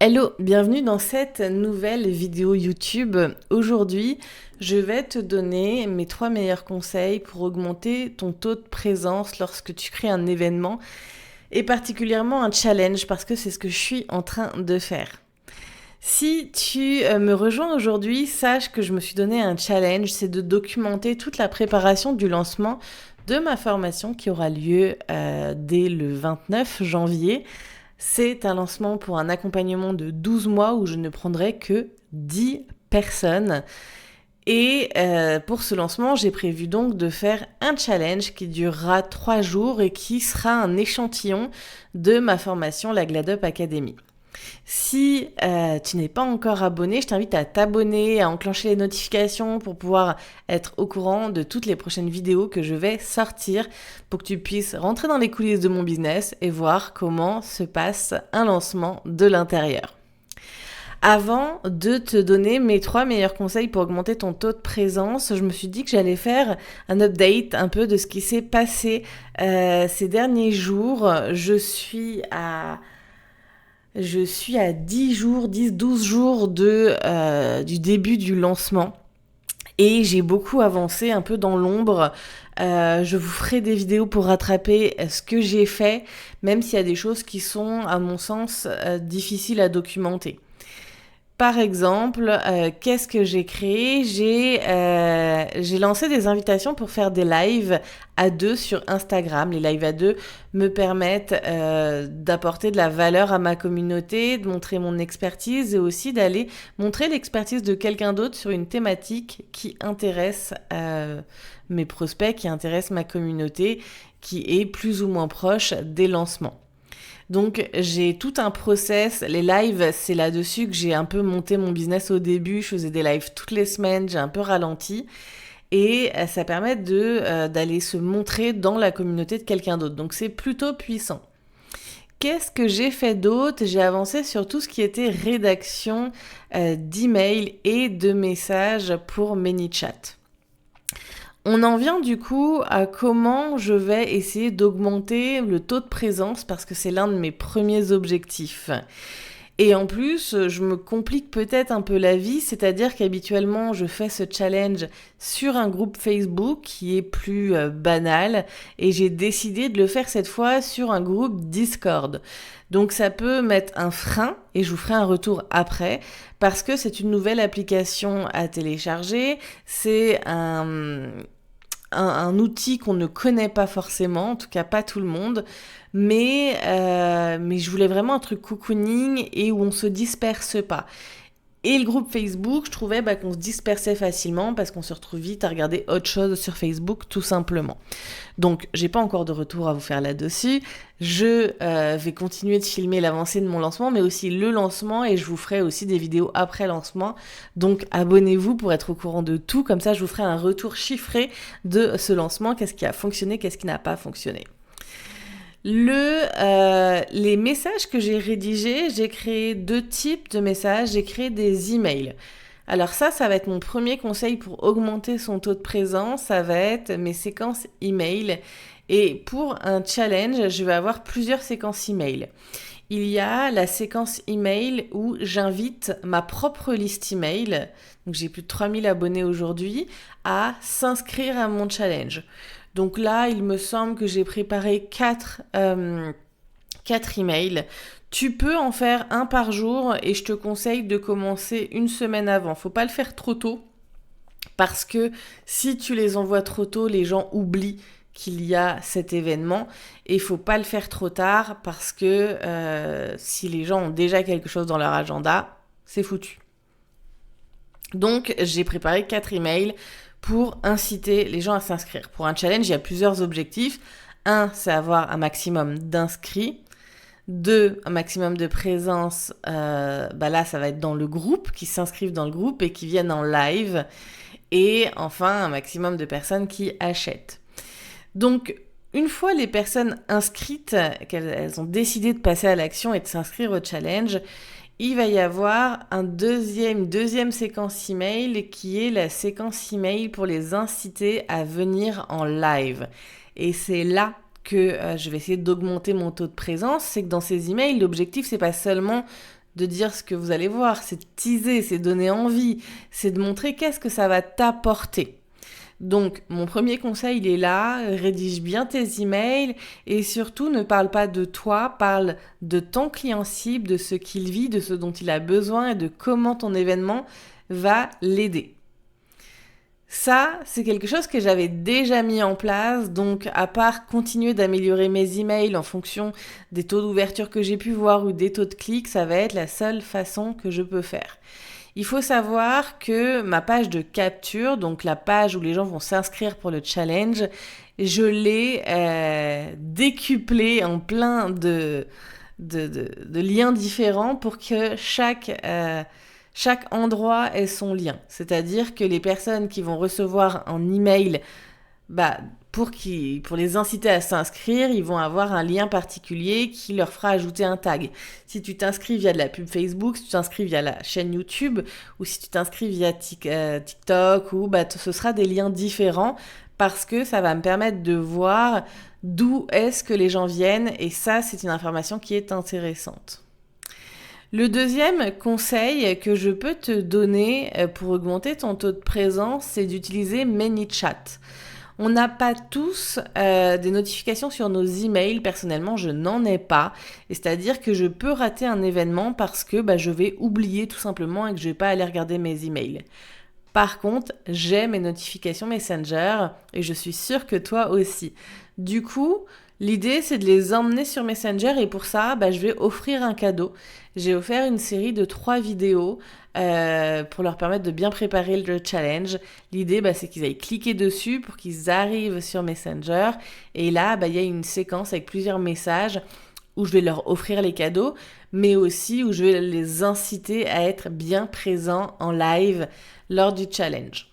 Hello, bienvenue dans cette nouvelle vidéo YouTube. Aujourd'hui, je vais te donner mes 3 meilleurs conseils pour augmenter ton taux de présence lorsque tu crées un événement et particulièrement un challenge parce que c'est ce que je suis en train de faire. Si tu me rejoins aujourd'hui, sache que je me suis donné un challenge, c'est de documenter toute la préparation du lancement de ma formation qui aura lieu dès le 29 janvier. C'est un lancement pour un accompagnement de 12 mois où je ne prendrai que 10 personnes. Et pour ce lancement, j'ai prévu donc de faire un challenge qui durera 3 jours et qui sera un échantillon de ma formation, la GladUp Academy. Si tu n'es pas encore abonné, je t'invite à t'abonner, à enclencher les notifications pour pouvoir être au courant de toutes les prochaines vidéos que je vais sortir pour que tu puisses rentrer dans les coulisses de mon business et voir comment se passe un lancement de l'intérieur. Avant de te donner mes 3 meilleurs conseils pour augmenter ton taux de présence, je me suis dit que j'allais faire un update un peu de ce qui s'est passé ces derniers jours. Je suis à 10 jours, 10-12 jours du début du lancement et j'ai beaucoup avancé un peu dans l'ombre. Je vous ferai des vidéos pour rattraper ce que j'ai fait, même s'il y a des choses qui sont, à mon sens, difficiles à documenter. Par exemple, qu'est-ce que j'ai créé ? J'ai lancé des invitations pour faire des lives à deux sur Instagram. Les lives à deux me permettent d'apporter de la valeur à ma communauté, de montrer mon expertise et aussi d'aller montrer l'expertise de quelqu'un d'autre sur une thématique qui intéresse mes prospects, qui intéresse ma communauté, qui est plus ou moins proche des lancements. Donc j'ai tout un process, les lives c'est là-dessus que j'ai un peu monté mon business au début, je faisais des lives toutes les semaines, j'ai un peu ralenti et ça permet d'aller se montrer dans la communauté de quelqu'un d'autre, donc c'est plutôt puissant. Qu'est-ce que j'ai fait d'autre ? J'ai avancé sur tout ce qui était rédaction d'emails et de messages pour ManyChat. On en vient du coup à comment je vais essayer d'augmenter le taux de présence parce que c'est l'un de mes premiers objectifs. Et en plus, je me complique peut-être un peu la vie, c'est-à-dire qu'habituellement, je fais ce challenge sur un groupe Facebook qui est plus banal et j'ai décidé de le faire cette fois sur un groupe Discord. Donc ça peut mettre un frein et je vous ferai un retour après parce que c'est une nouvelle application à télécharger, c'est un outil qu'on ne connaît pas forcément, en tout cas pas tout le monde, mais je voulais vraiment un truc cocooning et où on se disperse pas. Et le groupe Facebook, je trouvais qu'on se dispersait facilement parce qu'on se retrouve vite à regarder autre chose sur Facebook tout simplement. Donc, j'ai pas encore de retour à vous faire là-dessus. Je vais continuer de filmer l'avancée de mon lancement, mais aussi le lancement et je vous ferai aussi des vidéos après lancement. Donc, abonnez-vous pour être au courant de tout. Comme ça, je vous ferai un retour chiffré de ce lancement. Qu'est-ce qui a fonctionné, qu'est-ce qui n'a pas fonctionné. Les messages que j'ai rédigés, j'ai créé 2 types de messages. J'ai créé des emails. Alors ça va être mon premier conseil pour augmenter son taux de présence. Ça va être mes séquences email. Et pour un challenge, je vais avoir plusieurs séquences email. Il y a la séquence email où j'invite ma propre liste email, donc j'ai plus de 3000 abonnés aujourd'hui, à s'inscrire à mon challenge. Donc là, il me semble que j'ai préparé 4 emails. Tu peux en faire un par jour et je te conseille de commencer une semaine avant. Faut pas le faire trop tôt parce que si tu les envoies trop tôt, les gens oublient qu'il y a cet événement et il faut pas le faire trop tard parce que si les gens ont déjà quelque chose dans leur agenda, c'est foutu. Donc, j'ai préparé 4 emails pour inciter les gens à s'inscrire. Pour un challenge, il y a plusieurs objectifs. 1, c'est avoir un maximum d'inscrits. 2, un maximum de présence. Là, ça va être dans le groupe, qui s'inscrivent dans le groupe et qui viennent en live. Et enfin, un maximum de personnes qui achètent. Donc, une fois les personnes inscrites, qu'elles ont décidé de passer à l'action et de s'inscrire au challenge, il va y avoir une deuxième séquence email qui est la séquence email pour les inciter à venir en live. Et c'est là que je vais essayer d'augmenter mon taux de présence. C'est que dans ces emails, l'objectif, c'est pas seulement de dire ce que vous allez voir, c'est de teaser, c'est de donner envie, c'est de montrer qu'est-ce que ça va t'apporter. Donc, mon premier conseil, il est là, rédige bien tes emails et surtout ne parle pas de toi, parle de ton client cible, de ce qu'il vit, de ce dont il a besoin et de comment ton événement va l'aider. Ça, c'est quelque chose que j'avais déjà mis en place, donc à part continuer d'améliorer mes emails en fonction des taux d'ouverture que j'ai pu voir ou des taux de clics, ça va être la seule façon que je peux faire. Il faut savoir que ma page de capture, donc la page où les gens vont s'inscrire pour le challenge, je l'ai décuplée en plein de liens différents pour que chaque endroit ait son lien. C'est-à-dire que les personnes qui vont recevoir un email, pour les inciter à s'inscrire, ils vont avoir un lien particulier qui leur fera ajouter un tag. Si tu t'inscris via de la pub Facebook, si tu t'inscris via la chaîne YouTube, ou si tu t'inscris via TikTok, ce sera des liens différents parce que ça va me permettre de voir d'où est-ce que les gens viennent et ça, c'est une information qui est intéressante. Le deuxième conseil que je peux te donner pour augmenter ton taux de présence, c'est d'utiliser ManyChat. On n'a pas tous des notifications sur nos emails. Personnellement, je n'en ai pas. Et c'est-à-dire que je peux rater un événement parce que je vais oublier tout simplement et que je ne vais pas aller regarder mes emails. Par contre, j'ai mes notifications Messenger et je suis sûre que toi aussi. Du coup, l'idée, c'est de les emmener sur Messenger et pour ça, je vais offrir un cadeau. J'ai offert une série de 3 vidéos pour leur permettre de bien préparer le challenge. L'idée, c'est qu'ils aillent cliquer dessus pour qu'ils arrivent sur Messenger. Et là, il y a une séquence avec plusieurs messages où je vais leur offrir les cadeaux, mais aussi où je vais les inciter à être bien présents en live lors du challenge.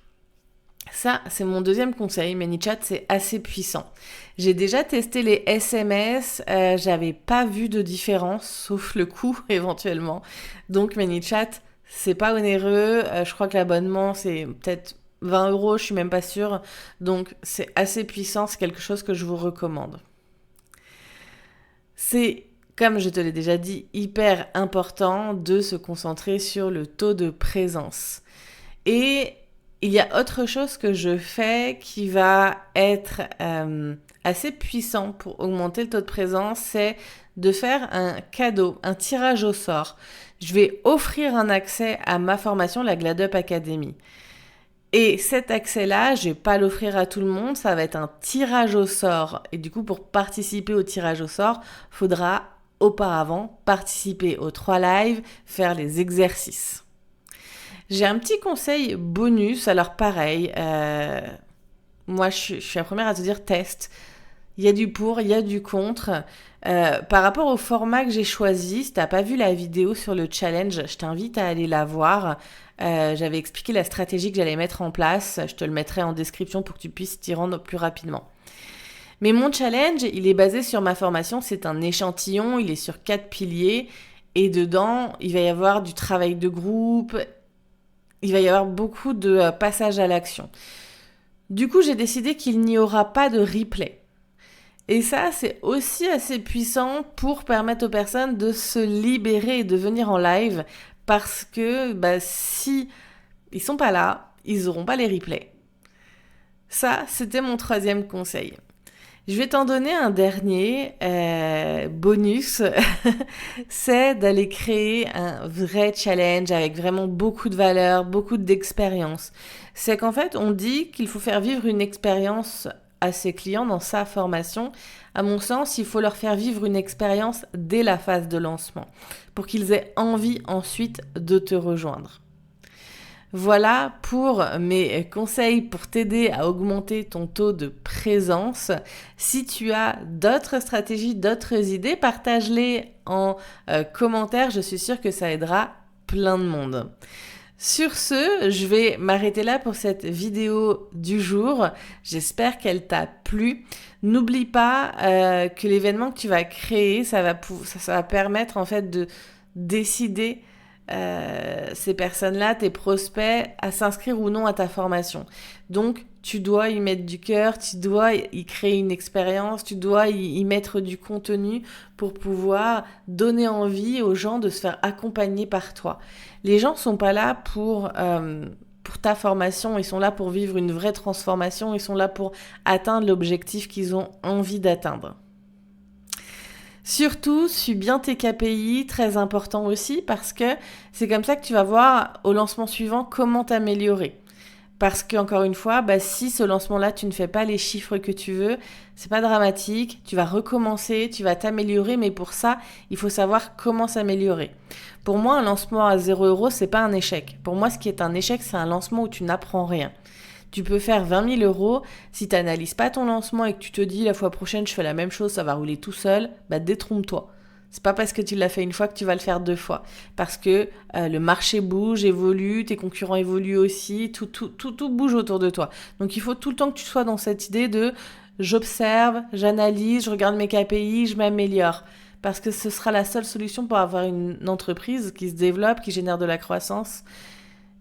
Ça, c'est mon deuxième conseil. ManyChat, c'est assez puissant. J'ai déjà testé les SMS, j'avais pas vu de différence, sauf le coût éventuellement. Donc ManyChat, c'est pas onéreux. Je crois que l'abonnement, c'est peut-être 20 €, je suis même pas sûre. Donc c'est assez puissant, c'est quelque chose que je vous recommande. C'est, comme je te l'ai déjà dit, hyper important de se concentrer sur le taux de présence. Et il y a autre chose que je fais qui va être assez puissant pour augmenter le taux de présence, c'est de faire un cadeau, un tirage au sort. Je vais offrir un accès à ma formation, la GladUp Academy. Et cet accès-là, je vais pas l'offrir à tout le monde, ça va être un tirage au sort. Et du coup, pour participer au tirage au sort, faudra auparavant participer aux 3 lives, faire les exercices. J'ai un petit conseil bonus, alors pareil, moi je suis la première à te dire teste. Il y a du pour, il y a du contre. Par rapport au format que j'ai choisi, si tu n'as pas vu la vidéo sur le challenge, je t'invite à aller la voir. J'avais expliqué la stratégie que j'allais mettre en place. Je te le mettrai en description pour que tu puisses t'y rendre plus rapidement. Mais mon challenge, il est basé sur ma formation. C'est un échantillon, il est sur 4 piliers. Et dedans, il va y avoir du travail de groupe. Il va y avoir beaucoup de passages à l'action. Du coup, j'ai décidé qu'il n'y aura pas de replay. Et ça, c'est aussi assez puissant pour permettre aux personnes de se libérer et de venir en live parce que si ils sont pas là, ils n'auront pas les replays. Ça, c'était mon 3e conseil. Je vais t'en donner un dernier bonus, c'est d'aller créer un vrai challenge avec vraiment beaucoup de valeur, beaucoup d'expérience. C'est qu'en fait, on dit qu'il faut faire vivre une expérience à ses clients dans sa formation. À mon sens, il faut leur faire vivre une expérience dès la phase de lancement pour qu'ils aient envie ensuite de te rejoindre. Voilà pour mes conseils pour t'aider à augmenter ton taux de présence. Si tu as d'autres stratégies, d'autres idées, partage-les en commentaire. Je suis sûre que ça aidera plein de monde. Sur ce, je vais m'arrêter là pour cette vidéo du jour. J'espère qu'elle t'a plu. N'oublie pas que l'événement que tu vas créer, ça va permettre en fait de décider ces personnes-là, tes prospects, à s'inscrire ou non à ta formation. Donc, tu dois y mettre du cœur, tu dois y créer une expérience, tu dois y mettre du contenu pour pouvoir donner envie aux gens de se faire accompagner par toi. Les gens sont pas là pour ta formation, ils sont là pour vivre une vraie transformation, ils sont là pour atteindre l'objectif qu'ils ont envie d'atteindre. Surtout, suis bien tes KPI, très important aussi, parce que c'est comme ça que tu vas voir au lancement suivant comment t'améliorer. Parce qu'encore une fois, si ce lancement-là, tu ne fais pas les chiffres que tu veux, c'est pas dramatique, tu vas recommencer, tu vas t'améliorer, mais pour ça, il faut savoir comment s'améliorer. Pour moi, un lancement à 0 €, c'est pas un échec. Pour moi, ce qui est un échec, c'est un lancement où tu n'apprends rien. Tu peux faire 20 000 €, si tu n'analyses pas ton lancement et que tu te dis la fois prochaine je fais la même chose, ça va rouler tout seul, détrompe-toi. C'est pas parce que tu l'as fait une fois que tu vas le faire 2 fois. Parce que le marché bouge, évolue, tes concurrents évoluent aussi, tout bouge autour de toi. Donc il faut tout le temps que tu sois dans cette idée de j'observe, j'analyse, je regarde mes KPI, je m'améliore. Parce que ce sera la seule solution pour avoir une entreprise qui se développe, qui génère de la croissance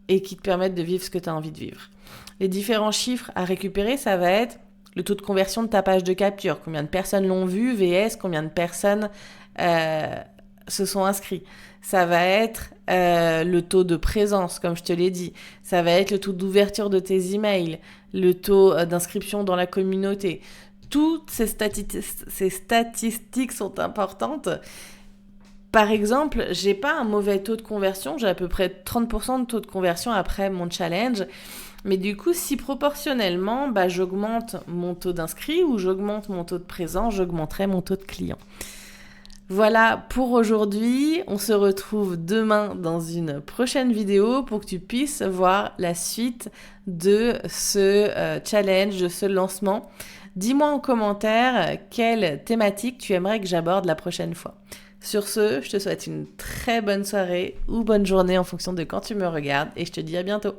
et qui te permette de vivre ce que tu as envie de vivre. Les différents chiffres à récupérer, ça va être le taux de conversion de ta page de capture. Combien de personnes l'ont vu, VS, combien de personnes se sont inscrits. Ça va être le taux de présence, comme je te l'ai dit. Ça va être le taux d'ouverture de tes emails, le taux d'inscription dans la communauté. Toutes ces statistiques sont importantes. Par exemple, j'ai pas un mauvais taux de conversion, j'ai à peu près 30% de taux de conversion après mon challenge. Mais du coup, si proportionnellement, j'augmente mon taux d'inscrits ou j'augmente mon taux de présence, j'augmenterai mon taux de clients. Voilà pour aujourd'hui. On se retrouve demain dans une prochaine vidéo pour que tu puisses voir la suite de ce challenge, de ce lancement. Dis-moi en commentaire quelle thématique tu aimerais que j'aborde la prochaine fois. Sur ce, je te souhaite une très bonne soirée ou bonne journée en fonction de quand tu me regardes et je te dis à bientôt.